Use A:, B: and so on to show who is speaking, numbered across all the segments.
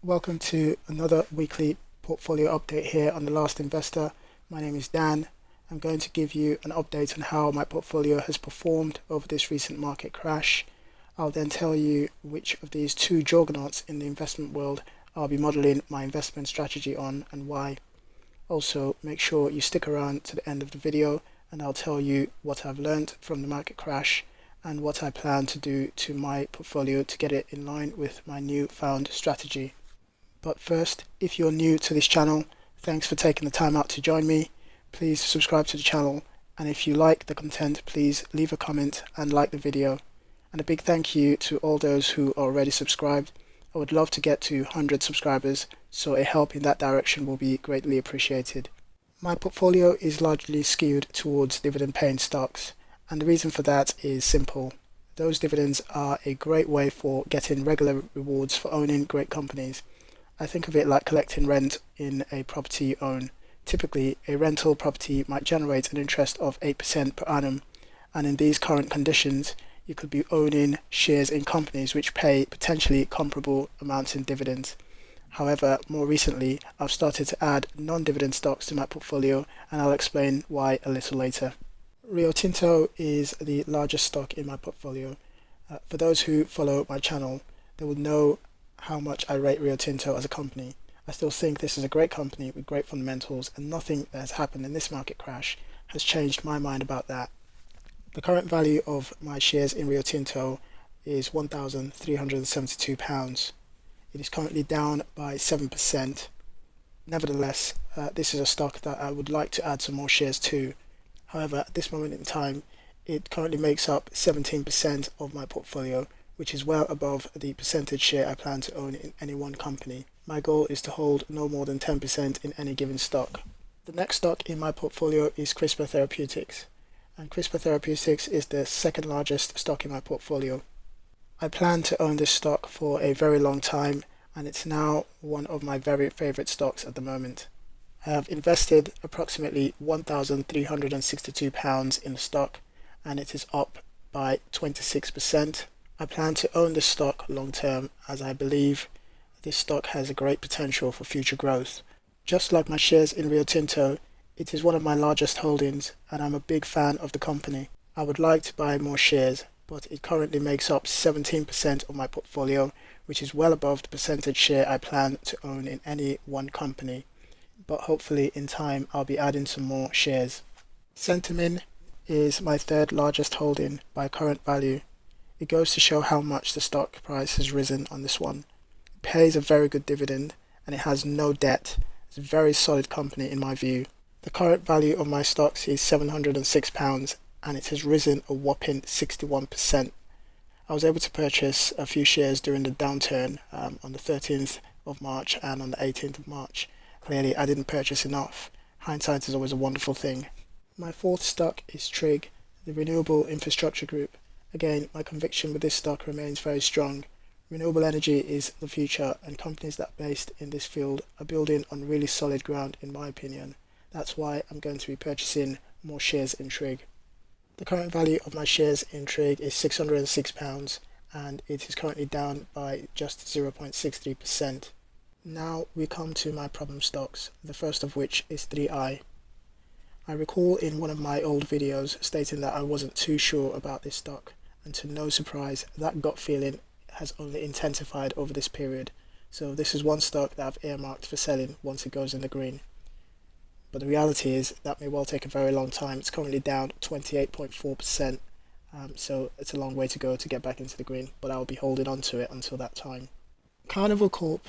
A: Welcome to another weekly portfolio update here on The Last Investor. My name is Dan. I'm going to give you an update on how my portfolio has performed over this recent market crash. I'll then tell you which of these two juggernauts in the investment world I'll be modeling my investment strategy on and why. Also, make sure you stick around to the end of the video and I'll tell you what I've learned from the market crash and what I plan to do to my portfolio to get it in line with my newfound strategy. But first, if you're new to this channel, thanks for taking the time out to join me. Please subscribe to the channel, and if you like the content, please leave a comment and like the video. And a big thank you to all those who are already subscribed. I would love to get to 100 subscribers, so a help in that direction will be greatly appreciated. My portfolio is largely skewed towards dividend-paying stocks, and the reason for that is simple. Those dividends are a great way for getting regular rewards for owning great companies. I think of it like collecting rent in a property you own. Typically, a rental property might generate an interest of 8% per annum, and in these current conditions, you could be owning shares in companies which pay potentially comparable amounts in dividends. However, more recently, I've started to add non-dividend stocks to my portfolio, and I'll explain why a little later. Rio Tinto is the largest stock in my portfolio. For those who follow my channel, they will know how much I rate Rio Tinto as a company. I still think this is a great company with great fundamentals, and nothing that has happened in this market crash has changed my mind about that. The current value of my shares in Rio Tinto is £1,372. It is currently down by 7%. Nevertheless, this is a stock that I would like to add some more shares to. However, at this moment in time, it currently makes up 17% of my portfolio, which is well above the percentage share I plan to own in any one company. My goal is to hold no more than 10% in any given stock. The next stock in my portfolio is Crispr Therapeutics, and Crispr Therapeutics is the second largest stock in my portfolio. I plan to own this stock for a very long time, and it's now one of my very favorite stocks at the moment. I have invested approximately £1,362 in the stock, and it is up by 26%. I plan to own this stock long term as I believe this stock has a great potential for future growth. Just like my shares in Rio Tinto, it is one of my largest holdings and I'm a big fan of the company. I would like to buy more shares, but it currently makes up 17% of my portfolio, which is well above the percentage share I plan to own in any one company. But hopefully in time I'll be adding some more shares. Centamin is my third largest holding by current value. It goes to show how much the stock price has risen on this one. It pays a very good dividend and it has no debt. It's a very solid company in my view. The current value of my stocks is £706 and it has risen a whopping 61%. I was able to purchase a few shares during the downturn on the 13th of March and on the 18th of March. Clearly I didn't purchase enough. Hindsight is always a wonderful thing. My fourth stock is Trig, the renewable infrastructure group. Again, my conviction with this stock remains very strong. Renewable energy is the future, and companies that are based in this field are building on really solid ground in my opinion. That's why I'm going to be purchasing more shares in Trig. The current value of my shares in Trig is £606 and it is currently down by just 0.63%. Now we come to my problem stocks, the first of which is 3i. I recall in one of my old videos stating that I wasn't too sure about this stock, and to no surprise, that gut feeling has only intensified over this period. So this is one stock that I've earmarked for selling once it goes in the green. But the reality is that may well take a very long time. It's currently down 28.4%, so it's a long way to go to get back into the green, but I'll be holding on to it until that time. Carnival Corp.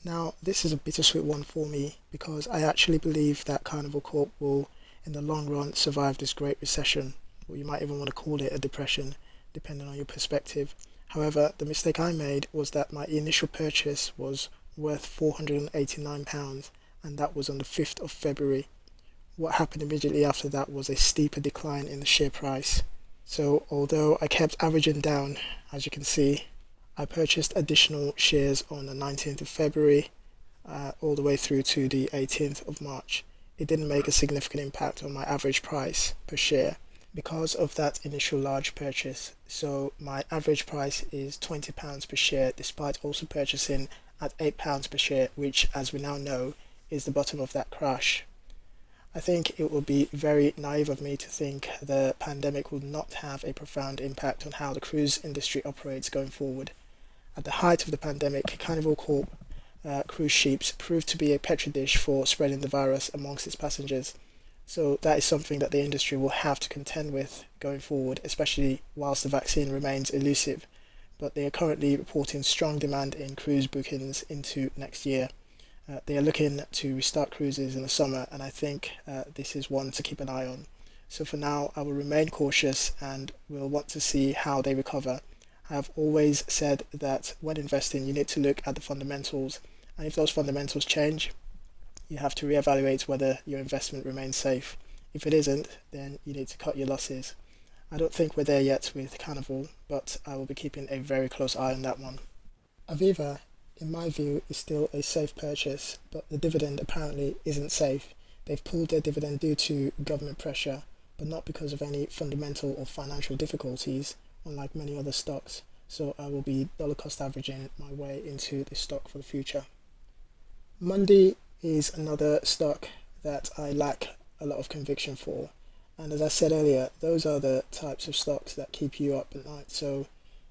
A: Now this is a bittersweet one for me because I actually believe that Carnival Corp will in the long run survive this great recession, or you might even want to call it a depression, depending on your perspective. However, the mistake I made was that my initial purchase was worth £489, and that was on the 5th of February. What happened immediately after that was a steeper decline in the share price. So although I kept averaging down, as you can see, I purchased additional shares on the 19th of February all the way through to the 18th of March. It didn't make a significant impact on my average price per share because of that initial large purchase. So my average price is £20 per share, despite also purchasing at £8 per share, which, as we now know, is the bottom of that crash. I think it would be very naive of me to think the pandemic will not have a profound impact on how the cruise industry operates going forward. At the height of the pandemic, Carnival Corp cruise ships proved to be a petri dish for spreading the virus amongst its passengers. So that is something that the industry will have to contend with going forward, especially whilst the vaccine remains elusive. But they are currently reporting strong demand in cruise bookings into next year. They are looking to restart cruises in the summer, and I think this is one to keep an eye on. So for now, I will remain cautious and will want to see how they recover. I have always said that when investing, you need to look at the fundamentals, and if those fundamentals change, you have to reevaluate whether your investment remains safe. If it isn't, then you need to cut your losses. I don't think we're there yet with Carnival, but I will be keeping a very close eye on that one. Aviva, in my view, is still a safe purchase, but the dividend apparently isn't safe. They've pulled their dividend due to government pressure, but not because of any fundamental or financial difficulties, unlike many other stocks. So I will be dollar cost averaging my way into this stock for the future. Mundi is another stock that I lack a lot of conviction for, and as I said earlier, those are the types of stocks that keep you up at night, so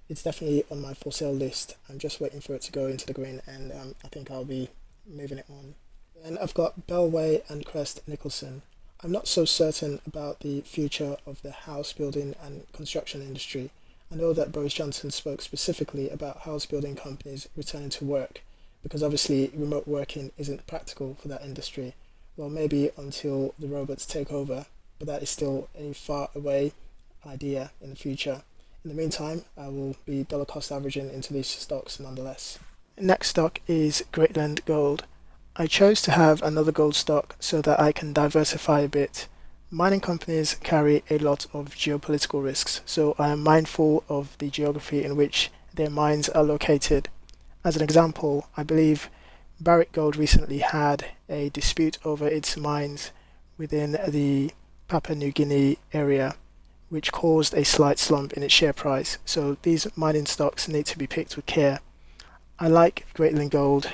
A: it's definitely on my for sale list. I'm just waiting for it to go into the green, and I think I'll be moving it on. And I've got Bellway and Crest Nicholson. I'm not so certain about the future of the house building and construction industry. I know that Boris Johnson spoke specifically about house building companies returning to work, because obviously remote working isn't practical for that industry. Well, maybe until the robots take over, but that is still a far away idea in the future. In the meantime, I will be dollar cost averaging into these stocks nonetheless. Next stock is Greatland Gold. I chose to have another gold stock so that I can diversify a bit. Mining companies carry a lot of geopolitical risks, so I am mindful of the geography in which their mines are located. As an example, I believe Barrick Gold recently had a dispute over its mines within the Papua New Guinea area, which caused a slight slump in its share price, so these mining stocks need to be picked with care. I like Greatland Gold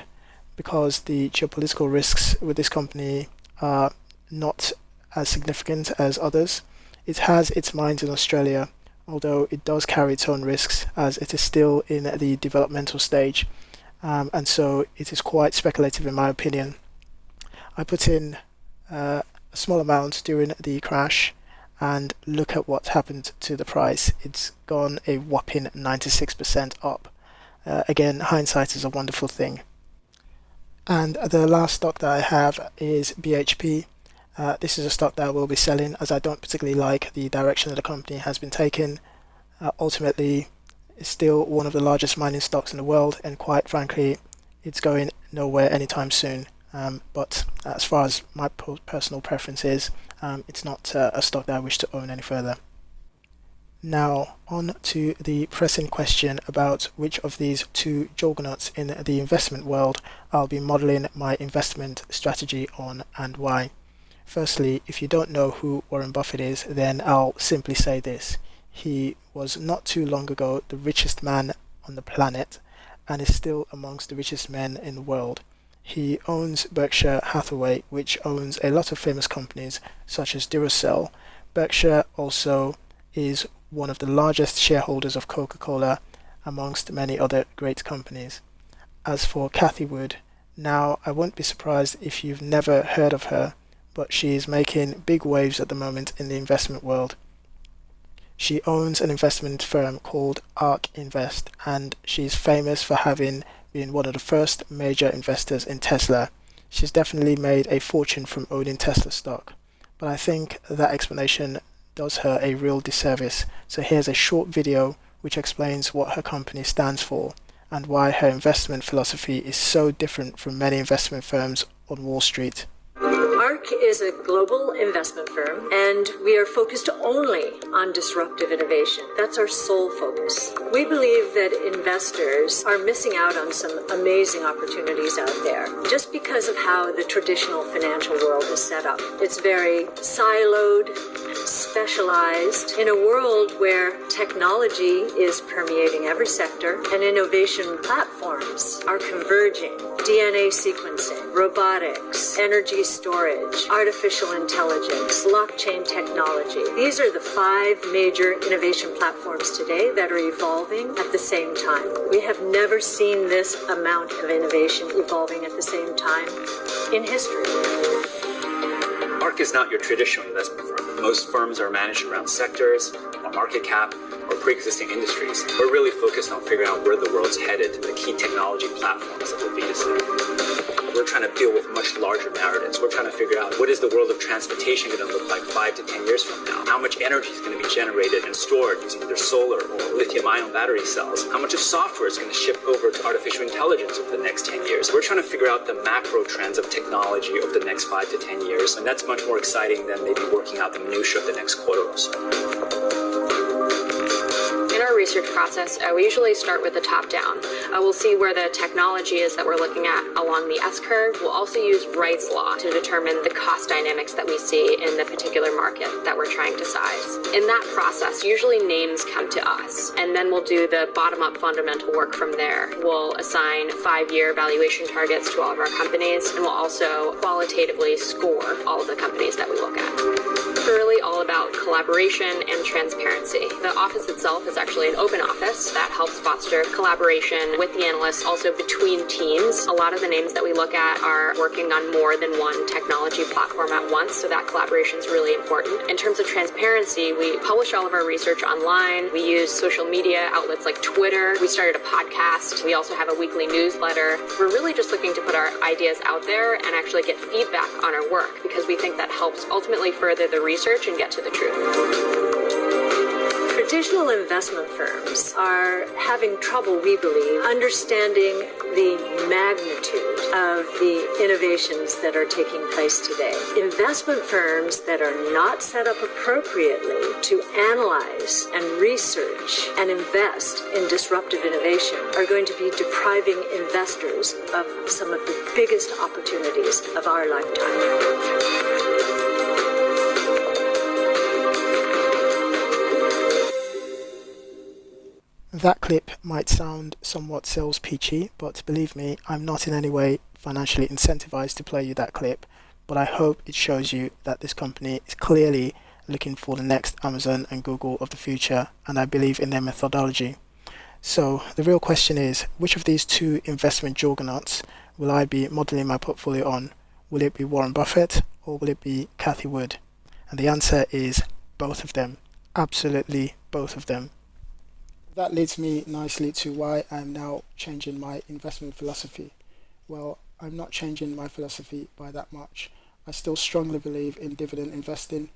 A: because the geopolitical risks with this company are not as significant as others. It has its mines in Australia, although it does carry its own risks as it is still in the developmental stage, and so it is quite speculative in my opinion. I put in a small amount during the crash, and look at what happened to the price. It's gone a whopping 96% up. Again, hindsight is a wonderful thing. And the last stock that I have is BHP. This is a stock that I will be selling as I don't particularly like the direction that the company has been taken. Ultimately, it's still one of the largest mining stocks in the world, and quite frankly, it's going nowhere anytime soon. But as far as my personal preference is, it's not a stock that I wish to own any further. Now, on to the pressing question about which of these two juggernauts in the investment world I'll be modeling my investment strategy on and why. Firstly, if you don't know who Warren Buffett is, then I'll simply say this. He was not too long ago the richest man on the planet and is still amongst the richest men in the world. He owns Berkshire Hathaway, which owns a lot of famous companies such as Duracell. Berkshire also is one of the largest shareholders of Coca-Cola amongst many other great companies. As for Cathie Wood, now I won't be surprised if you've never heard of her, but she is making big waves at the moment in the investment world. She owns an investment firm called ARK Invest, and she's famous for having been one of the first major investors in Tesla. She's definitely made a fortune from owning Tesla stock, but I think that explanation does her a real disservice. So here's a short video which explains what her company stands for and why her investment philosophy is so different from many investment firms on Wall Street.
B: ARK is a global investment firm, and we are focused only on disruptive innovation. That's our sole focus. We believe that investors are missing out on some amazing opportunities out there just because of how the traditional financial world is set up. It's very siloed, specialized in a world where technology is permeating every sector and innovation platforms are converging. DNA sequencing, robotics, energy storage, artificial intelligence, blockchain technology. These are the 5 major innovation platforms today that are evolving at the same time. We have never seen this amount of innovation evolving at the same time in history.
C: ARK is not your traditional investment firm. Most firms are managed around sectors, or market cap, or pre-existing industries. We're really focused on figuring out where the world's headed, the key technology platforms that will lead us there. We're trying to deal with much larger narratives. We're trying to figure out what is the world of transportation going to look like 5 to 10 years from now? How much energy is going to be generated and stored using either solar or lithium-ion battery cells? How much of software is going to shift over to artificial intelligence over the next 10 years? We're trying to figure out the macro trends of technology over the next 5 to 10 years, and that's much more exciting than maybe working out the minutia of the next quarter or so.
D: In our research process, we usually start with the top down. We'll see where the technology is that we're looking at along the S-curve. We'll also use Wright's law to determine the cost dynamics that we see in the particular market that we're trying to size. In that process, usually names come to us, and then we'll do the bottom-up fundamental work from there. We'll assign 5-year valuation targets to all of our companies, and we'll also qualitatively score all of the companies that we look at. It's really all about collaboration and transparency. The office itself is actually an open office that helps foster collaboration with the analysts, also between teams. A lot of the names that we look at are working on more than one technology platform at once, so that collaboration is really important. In terms of transparency, we publish all of our research online. We use social media outlets like Twitter. We started a podcast. We also have a weekly newsletter. We're really just looking to put our ideas out there and actually get feedback on our work, because we think that helps ultimately further the research and get to the truth.
B: Traditional investment firms are having trouble, we believe, understanding the magnitude of the innovations that are taking place today. Investment firms that are not set up appropriately to analyze and research and invest in disruptive innovation are going to be depriving investors of some of the biggest opportunities of our lifetime.
A: That clip might sound somewhat sales pitchy, but believe me, I'm not in any way financially incentivized to play you that clip, but I hope it shows you that this company is clearly looking for the next Amazon and Google of the future, and I believe in their methodology. So the real question is, which of these 2 investment juggernauts will I be modeling my portfolio on? Will it be Warren Buffett or will it be Cathie Wood? And the answer is both of them. Absolutely both of them. That leads me nicely to why I'm now changing my investment philosophy. Well, I'm not changing my philosophy by that much. I still strongly believe in dividend investing,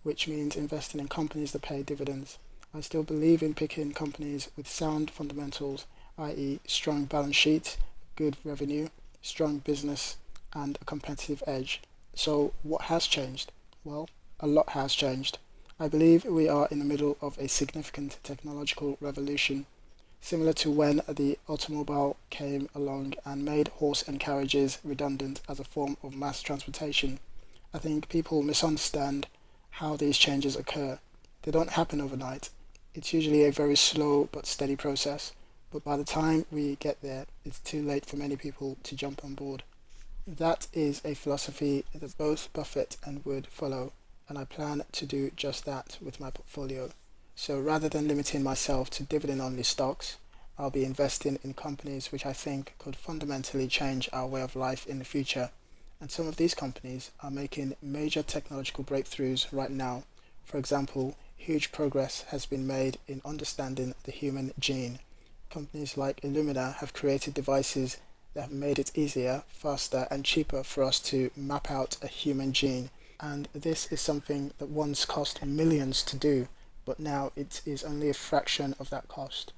A: which means investing in companies that pay dividends. I still believe in picking companies with sound fundamentals, i.e. strong balance sheet, good revenue, strong business, and a competitive edge. So what has changed? Well, a lot has changed. I believe we are in the middle of a significant technological revolution, similar to when the automobile came along and made horse and carriages redundant as a form of mass transportation. I think people misunderstand how these changes occur. They don't happen overnight. It's usually a very slow but steady process, but by the time we get there, it's too late for many people to jump on board. That is a philosophy that both Buffett and Wood follow, and I plan to do just that with my portfolio. So rather than limiting myself to dividend-only stocks, I'll be investing in companies which I think could fundamentally change our way of life in the future. And some of these companies are making major technological breakthroughs right now. For example, huge progress has been made in understanding the human gene. Companies like Illumina have created devices that have made it easier, faster, and cheaper for us to map out a human gene. And this is something that once cost millions to do, but now it is only a fraction of that cost.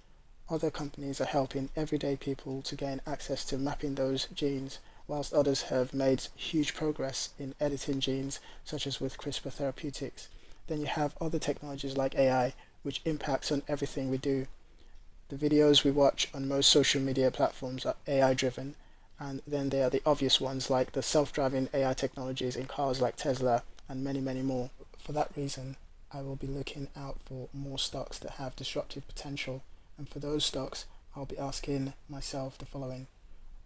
A: Other companies are helping everyday people to gain access to mapping those genes, whilst others have made huge progress in editing genes, such as with Crispr Therapeutics. Then you have other technologies like AI, which impacts on everything we do. The videos we watch on most social media platforms are AI driven, and then there are the obvious ones like the self-driving AI technologies in cars like Tesla and many, many more. For that reason, I will be looking out for more stocks that have disruptive potential, and for those stocks I'll be asking myself the following: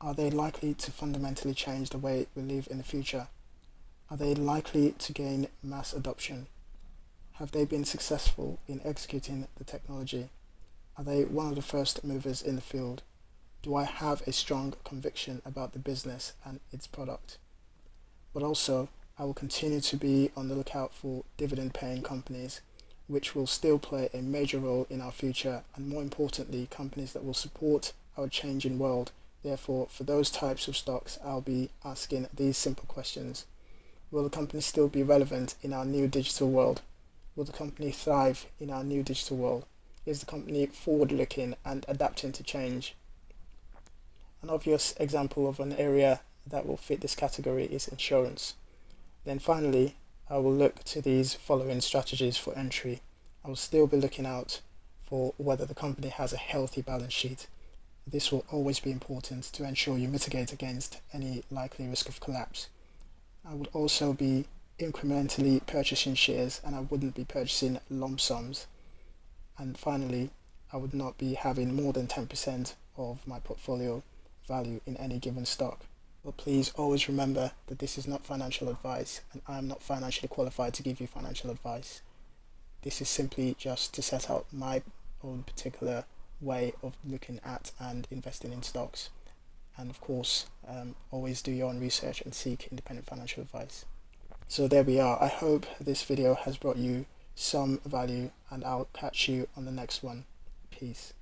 A: are they likely to fundamentally change the way we live in the future? Are they likely to gain mass adoption? Have they been successful in executing the technology? Are they one of the first movers in the field? Do I have a strong conviction about the business and its product? But also, I will continue to be on the lookout for dividend-paying companies, which will still play a major role in our future, and more importantly, companies that will support our changing world. Therefore, for those types of stocks, I'll be asking these simple questions. Will the company still be relevant in our new digital world? Will the company thrive in our new digital world? Is the company forward-looking and adapting to change? An obvious example of an area that will fit this category is insurance. Then finally, I will look to these following strategies for entry. I will still be looking out for whether the company has a healthy balance sheet. This will always be important to ensure you mitigate against any likely risk of collapse. I would also be incrementally purchasing shares, and I wouldn't be purchasing lump sums. And finally, I would not be having more than 10% of my portfolio value in any given stock. But please always remember that this is not financial advice, and I am not financially qualified to give you financial advice. This is simply just to set out my own particular way of looking at and investing in stocks. And of course, always do your own research and seek independent financial advice. So there we are. I hope this video has brought you some value, and I'll catch you on the next one. Peace.